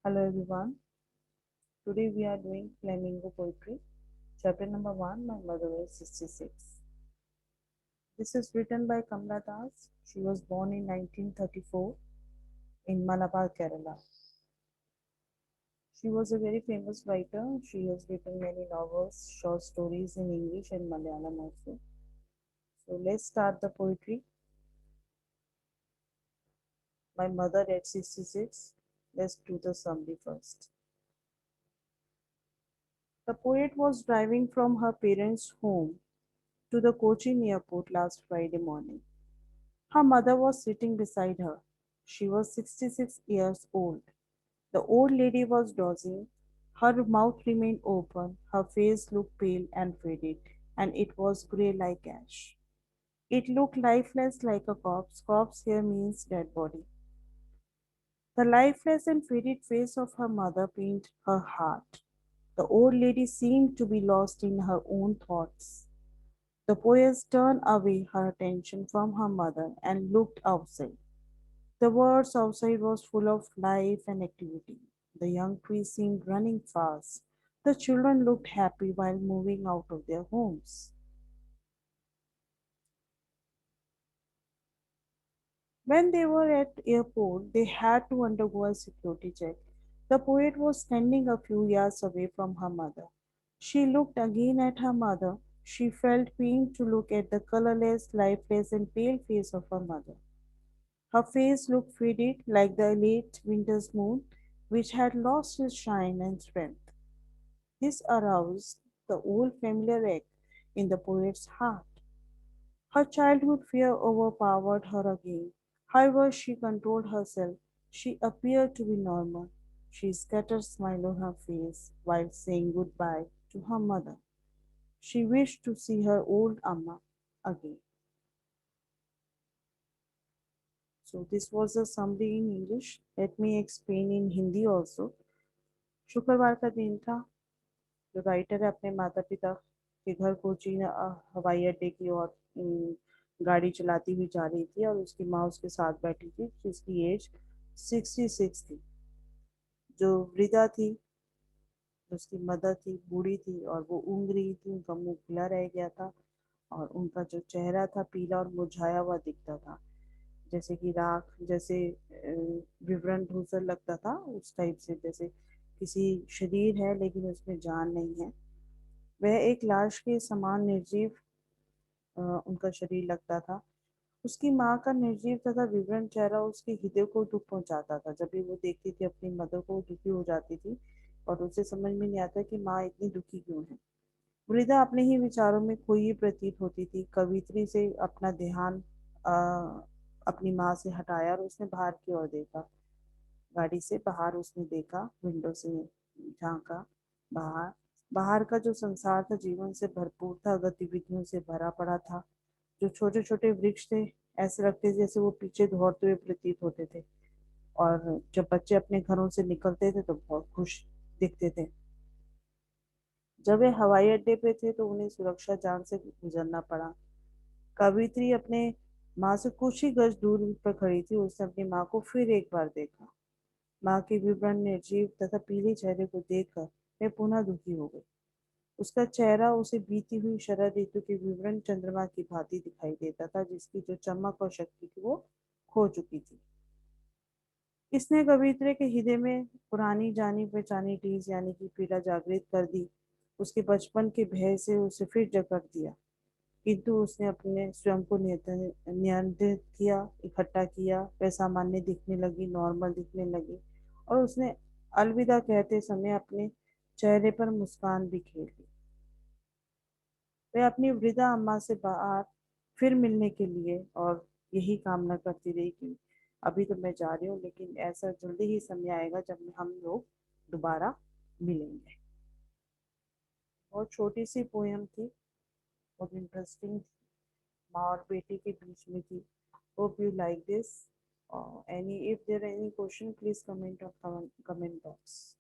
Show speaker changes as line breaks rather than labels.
Hello everyone. Today we are doing Flamingo Poetry. Chapter number 1, My Mother is 66. This is written by Kamla Das. She was born in 1934 in Malabar, Kerala. She was a very famous writer. She has written many novels, short stories in English and Malayalam also. So let's start the poetry. My Mother at 66. Let's do the summary first. The poet was driving from her parents' home to the Cochin airport last Friday morning. Her mother was sitting beside her. She was 66 years old. The old lady was dozing. Her mouth remained open, her face looked pale and faded, and it was grey like ash. It looked lifeless like a corpse. Corpse here means dead body. The lifeless and faded face of her mother pained her heart. The old lady seemed to be lost in her own thoughts. The poet turned away her attention from her mother and looked outside. The world outside was full of life and activity. The young trees seemed running fast. The children looked happy while moving out of their homes. When they were at airport, they had to undergo a security check. The poet was standing a few yards away from her mother. She looked again at her mother. She felt pain to look at the colorless, lifeless, and pale face of her mother. Her face looked faded like the late winter's moon, which had lost its shine and strength. This aroused the old familiar ache in the poet's heart. Her childhood fear overpowered her again. However, she controlled herself. She appeared to be normal. She scattered a smile on her face while saying goodbye to her mother. She wished to see her old Amma again. So this was a summary in English. Let me explain in Hindi also. शुक्रवार का दिन था। जो writer है अपने माता पिता के घर कोचीन हवाई अड्डे की ओर गाड़ी चलाती हुई जा रही थी और उसकी माँ उसके साथ बैठी थी जिसकी एज 66 थी। जो वृद्धा थी, उसकी मदर थी, बूढ़ी थी और वो ऊँग रही थी। उनका मुंह खुला रह गया था और उनका जो चेहरा था पीला और मुरझाया हुआ दिखता था, जैसे कि राख, जैसे विवरण धूसर लगता था उस टाइप से, जैसे किसी शरीर है लेकिन उसमें जान नहीं है। वह एक लाश के समान निर्जीव उनका शरीर लगता था। उसकी माँ का निर्जीव तथा विवरण चेहरा उसके हृदय को दुख पहुंचाता था। जब भी वो देखती थी अपनी मदर को, वो दुखी हो जाती थी और उसे समझ में नहीं आता कि माँ इतनी दुखी क्यों है। वृद्धा अपने ही विचारों में खोई प्रतीत होती थी। कवित्री से अपना ध्यान अपनी माँ से हटाया और उसने बाहर की ओर देखा। गाड़ी से बाहर उसने देखा, विंडो से झांका बाहर। बाहर का जो संसार था जीवन से भरपूर था, गतिविधियों से भरा पड़ा था। जो छोटे छोटे वृक्ष थे ऐसे लगते जैसे वो पीछे दौड़ते हुए प्रतीत होते थे, और जब बच्चे अपने घरों से निकलते थे तो बहुत खुश दिखते थे। जब वे हवाई अड्डे पे थे तो उन्हें सुरक्षा जांच से गुजरना पड़ा। कवित्री अपने माँ से कुछ ही गज दूर पर खड़ी थी। उसने अपनी माँ को फिर एक बार देखा। माँ के विवरण निर्जीव तथा पीले चेहरे को देखकर वह पुनः दुखी हो गई। उसका चेहरा उसे बीती हुई शरद ऋतु के विवरण चंद्रमा की भांति दिखाई देता था, जिसकी जो चमक और शक्ति थी वो खो चुकी थी। इसने कवित्री के हृदय में पुरानी जानी पहचानी टीस यानी कि पीड़ा जागृत कर दी। उसके बचपन के भय से उसे फिर जकड़ दिया, किंतु उसने अपने स्वयं को नियंत्रित किया, इकट्ठा किया। वह सामान्य दिखने लगी, नॉर्मल दिखने लगी, और उसने अलविदा कहते समय अपने चेहरे पर मुस्कान बिखेर ली। वह अपनी वृद्धा अम्मा से बाहर फिर मिलने के लिए और यही कामना करती रही कि अभी तो मैं जा रही हूँ, लेकिन ऐसा जल्दी ही समय आएगा जब हम लोग दोबारा मिलेंगे। बहुत छोटी सी पोयम थी, बहुत इंटरेस्टिंग थी, माँ और बेटी के बीच में थी। Hope you like this. If there are any question, please comment on comment box.